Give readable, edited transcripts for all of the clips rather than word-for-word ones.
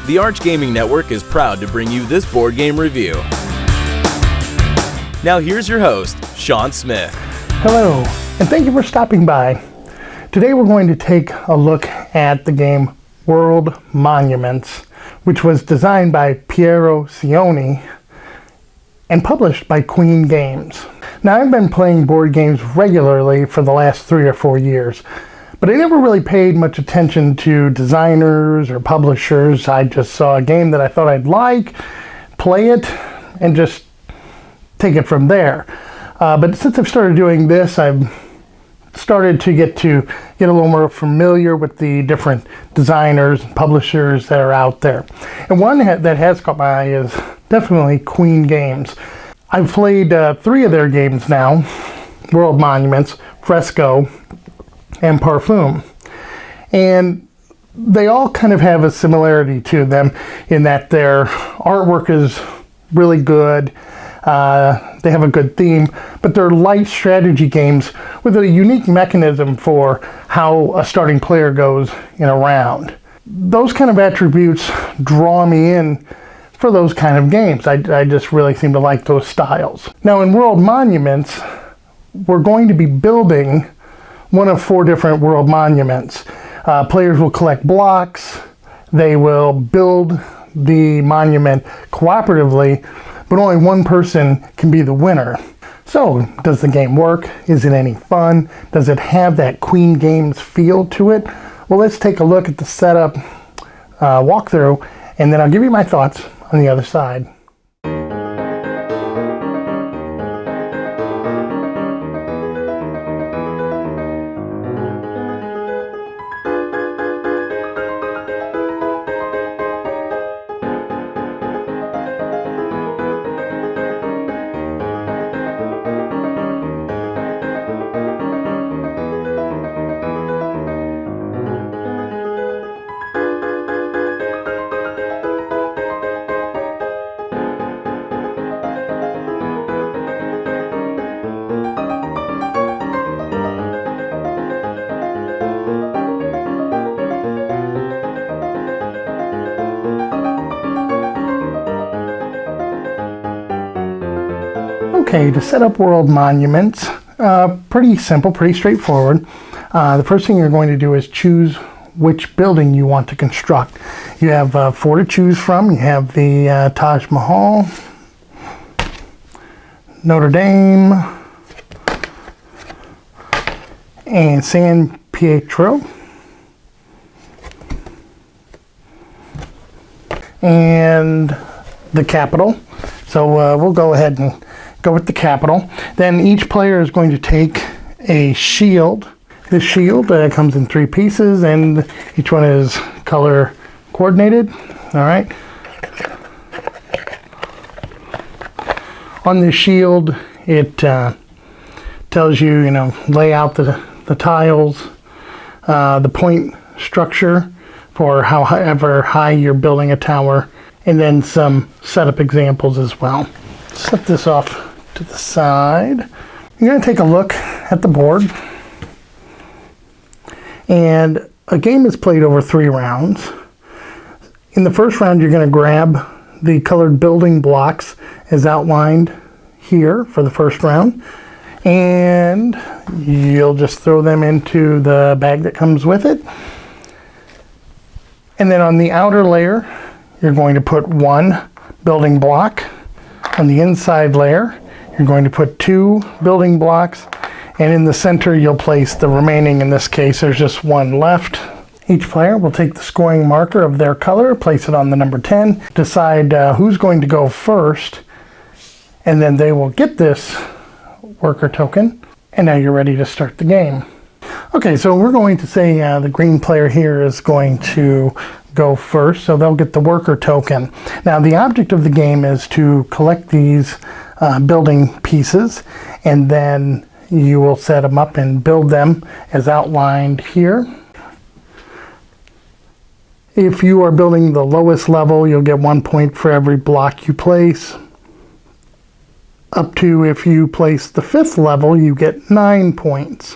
the Arch Gaming Network is proud to bring you this board game review. Now here's your host, Sean Smith. Hello, and thank you for stopping by. Today we're going to take a look at the game World Monuments, which was designed by Piero Cioni and published by Queen Games. Now, I've been playing board games regularly for the last 3 or 4 years, but I never really paid much attention to designers or publishers. I just saw a game that I thought I'd like, play it, and just take it from there. But since I've started doing this, I've started to get a little more familiar with the different designers and publishers that are out there. And one that has caught my eye is definitely Queen Games. I've played 3 of their games now: World Monuments, Fresco, and Parfum. And they all kind of have a similarity to them in that their artwork is really good. They have a good theme, but they're light strategy games with a unique mechanism for how a starting player goes in a round. Those kind of attributes draw me in for those kind of games. I just really seem to like those styles. Now, in World Monuments, we're going to be building one of 4 different world monuments. Players will collect blocks, they will build the monument cooperatively, but only one person can be the winner. So, does the game work? Is it any fun? Does it have that Queen Games feel to it? Well, let's take a look at the setup walkthrough, and then I'll give you my thoughts on the other side. Okay, to set up World Monuments, pretty simple, pretty straightforward. The first thing you're going to do is choose which building you want to construct. You have 4 to choose from. You have the Taj Mahal, Notre Dame, and San Pietro, and the Capitol. So we'll go ahead and go with the Capitol. Then each player is going to take a shield. This shield comes in 3 pieces, and each one is color coordinated. All right. On this shield, it tells you, lay out the tiles, the point structure for however high you're building a tower, and then some setup examples as well. Set this off to the side. You're going to take a look at the board, and a game is played over 3 rounds. In the first round, you're going to grab the colored building blocks as outlined here for the first round, and you'll just throw them into the bag that comes with it. And then on the outer layer, you're going to put 1 building block. On the inside layer, you're going to put 2 building blocks, and in the center you'll place the remaining. In this case, there's just 1 left. Each player will take the scoring marker of their color, place it on the number 10, decide who's going to go first, and then they will get this worker token, and now you're ready to start the game. Okay, so we're going to say the green player here is going to go first, so they'll get the worker token. Now, the object of the game is to collect these building pieces, and then you will set them up and build them as outlined here. If you are building the lowest level, you'll get 1 point for every block you place. Up to, if you place the 5th level, you get 9 points.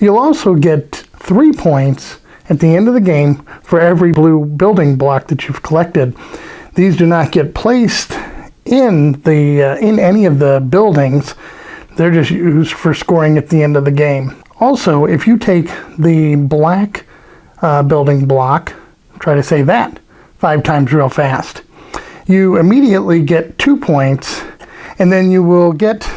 You'll also get 3 points at the end of the game for every blue building block that you've collected. These do not get placed in any of the buildings. They're just used for scoring at the end of the game. Also, if you take the black building block, try to say that 5 times real fast, you immediately get 2 points, and then you will get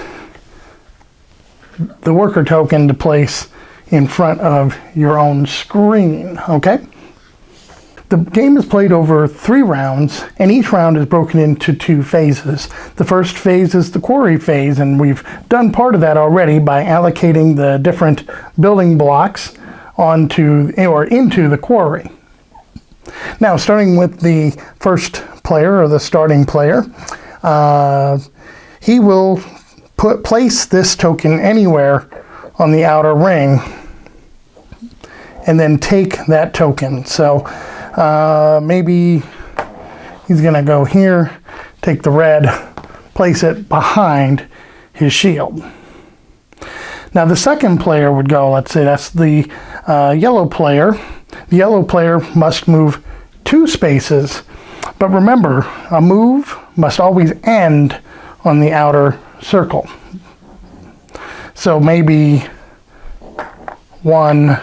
the worker token to place in front of your own screen, okay? The game is played over 3 rounds, and each round is broken into 2 phases. The first phase is the quarry phase, and we've done part of that already by allocating the different building blocks into the quarry. Now, starting with the first player, or the starting player, he will place this token anywhere on the outer ring and then take that token. So maybe he's going to go here, take the red, place it behind his shield. Now the second player would go, let's say that's the yellow player. The yellow player must move 2 spaces, but remember, a move must always end on the outer circle. So maybe 1,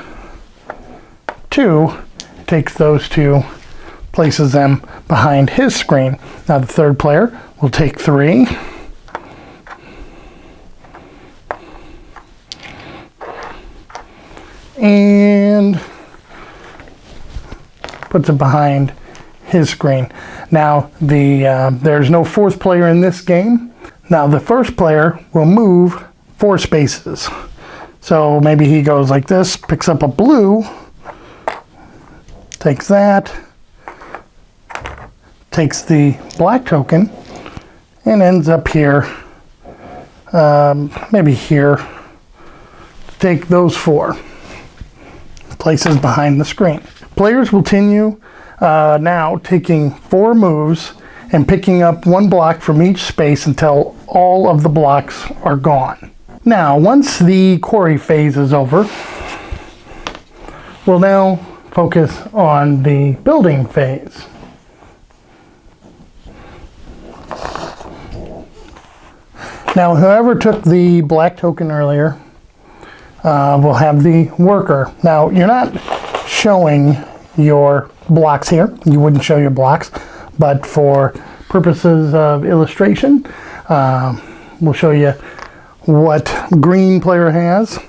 2, takes those 2, places them behind his screen. Now the third player will take 3, and puts it behind his screen. Now there's no 4th player in this game. Now the first player will move 4 spaces. So maybe he goes like this, picks up a blue, takes that, takes the black token, and ends up here, maybe here. Take those 4 places behind the screen. Players will continue now taking 4 moves and picking up 1 block from each space until all of the blocks are gone. Now, once the quarry phase is over, we'll now focus on the building phase. Now, whoever took the black token earlier will have the worker. Now, you're not showing your blocks here. You wouldn't show your blocks, but for purposes of illustration, we'll show you what green player has.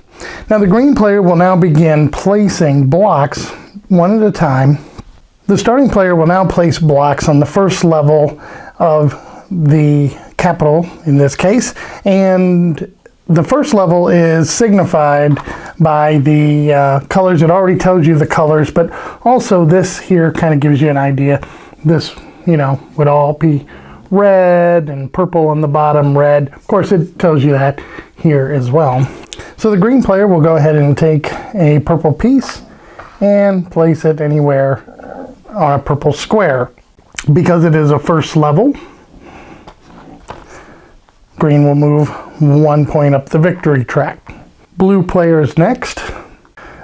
Now the green player will now begin placing blocks one at a time. The starting player will now place blocks on the first level of the capital in this case, and the first level is signified by the colors. It already tells you the colors, but also this here kind of gives you an idea. This, would all be red and purple on the bottom, red. Of course, it tells you that here as well. So the green player will go ahead and take a purple piece and place it anywhere on a purple square. Because it is a first level, green will move 1 point up the victory track. Blue player is next.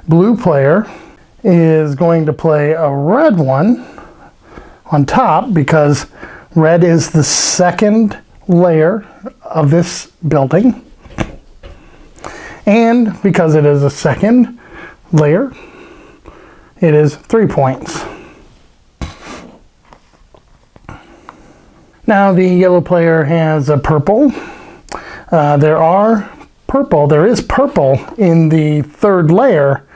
Blue player is going to play a red one on top because red is the second layer of this building. And because it is a second layer, it is 3 points. Now the yellow player has a purple. There is purple in the third layer,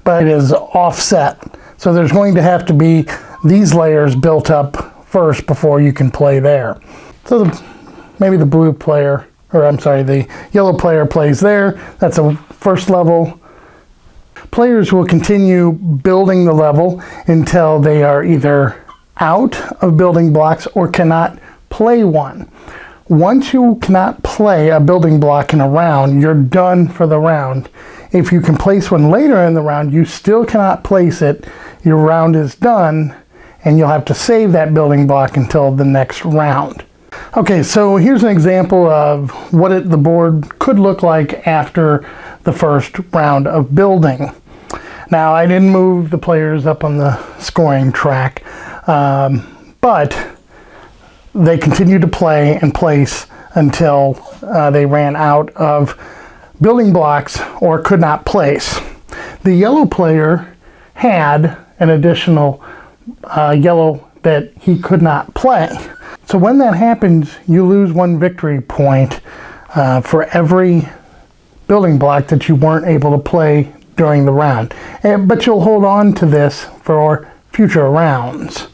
but it is offset. So there's going to have to be these layers built up first before you can play there. So maybe the blue player, the yellow player plays there. That's a first level. Players will continue building the level until they are either out of building blocks or cannot play one. Once you cannot play a building block in a round, you're done for the round. If you can place one later in the round, you still cannot place it. Your round is done, and you'll have to save that building block until the next round. Okay, so here's an example of what the board could look like after the first round of building. Now, I didn't move the players up on the scoring track, but they continued to play and place until they ran out of building blocks or could not place. The yellow player had an additional yellow that he could not play. So when that happens, you lose 1 victory point for every building block that you weren't able to play during the round. But you'll hold on to this for future rounds.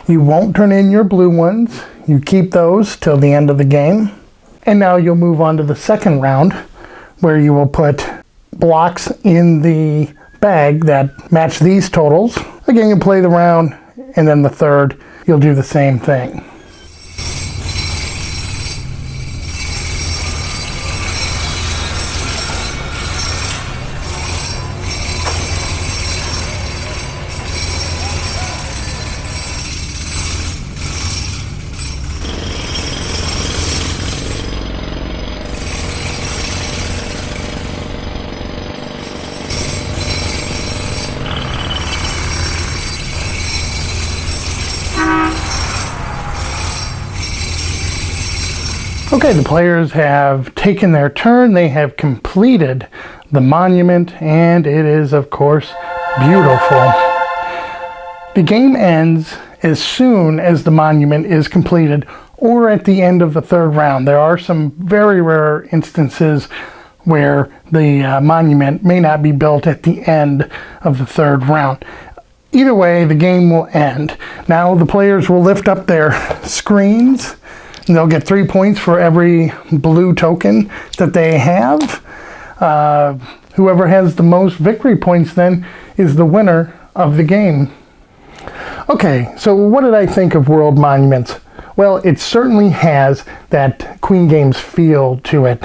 You won't turn in your blue ones. You keep those till the end of the game. And now you'll move on to the second round, where you will put blocks in the bag that match these totals. Again, you'll play the round, and then the third, you'll do the same thing. Okay, the players have taken their turn. They have completed the monument, and it is, of course, beautiful. The game ends as soon as the monument is completed or at the end of the third round. There are some very rare instances where the monument may not be built at the end of the third round. Either way, the game will end. Now the players will lift up their screens. They'll get 3 points for every blue token that they have. Whoever has the most victory points then is the winner of the game. Okay, so what did I think of World Monuments? Well, it certainly has that Queen Games feel to it.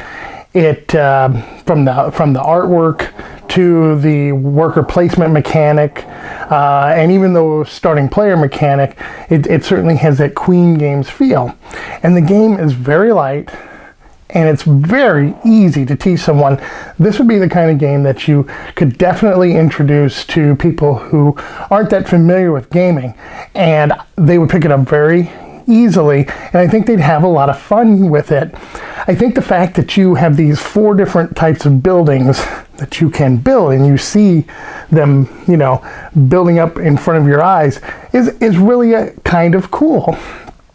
It from the artwork to the worker placement mechanic, and even the starting player mechanic, it certainly has that Queen Games feel. And the game is very light, and it's very easy to teach someone. This would be the kind of game that you could definitely introduce to people who aren't that familiar with gaming, and they would pick it up very easily, and I think they'd have a lot of fun with it. I think the fact that you have these 4 different types of buildings that you can build, and you see them, building up in front of your eyes, is really kind of cool.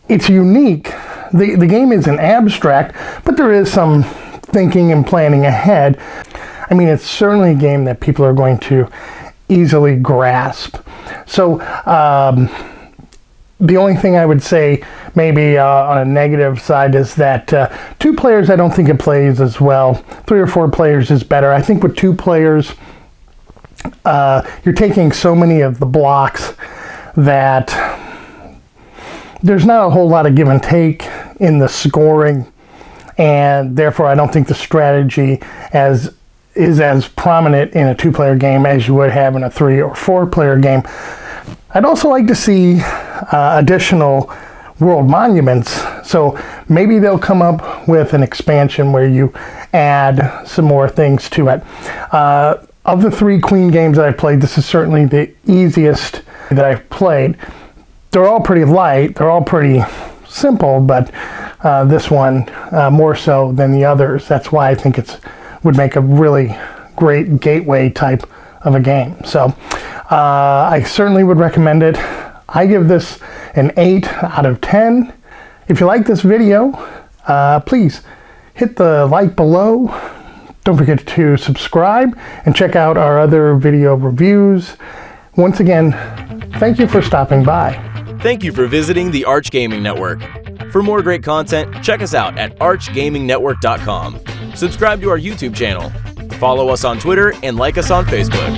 It's unique. The game isn't abstract, but there is some thinking and planning ahead. I mean, it's certainly a game that people are going to easily grasp. So, the only thing I would say maybe on a negative side is that 2 players, I don't think it plays as well. 3 or 4 players is better. I think with 2 players, you're taking so many of the blocks that there's not a whole lot of give and take in the scoring, and therefore I don't think the strategy is as prominent in a 2-player game as you would have in a 3 or 4-player game. I'd also like to see additional world monuments, so maybe they'll come up with an expansion where you add some more things to it. Of the 3 Queen games that I've played, this is certainly the easiest that I've played. They're all pretty light, they're all pretty simple, but this one more so than the others. That's why I think it would make a really great gateway type of a game. So I certainly would recommend it. I give this an 8 out of 10. If you like this video, please hit the like below. Don't forget to subscribe and check out our other video reviews. Once again, thank you for stopping by. Thank you for visiting the Arch Gaming Network. For more great content, check us out at archgamingnetwork.com. Subscribe to our YouTube channel. Follow us on Twitter and like us on Facebook.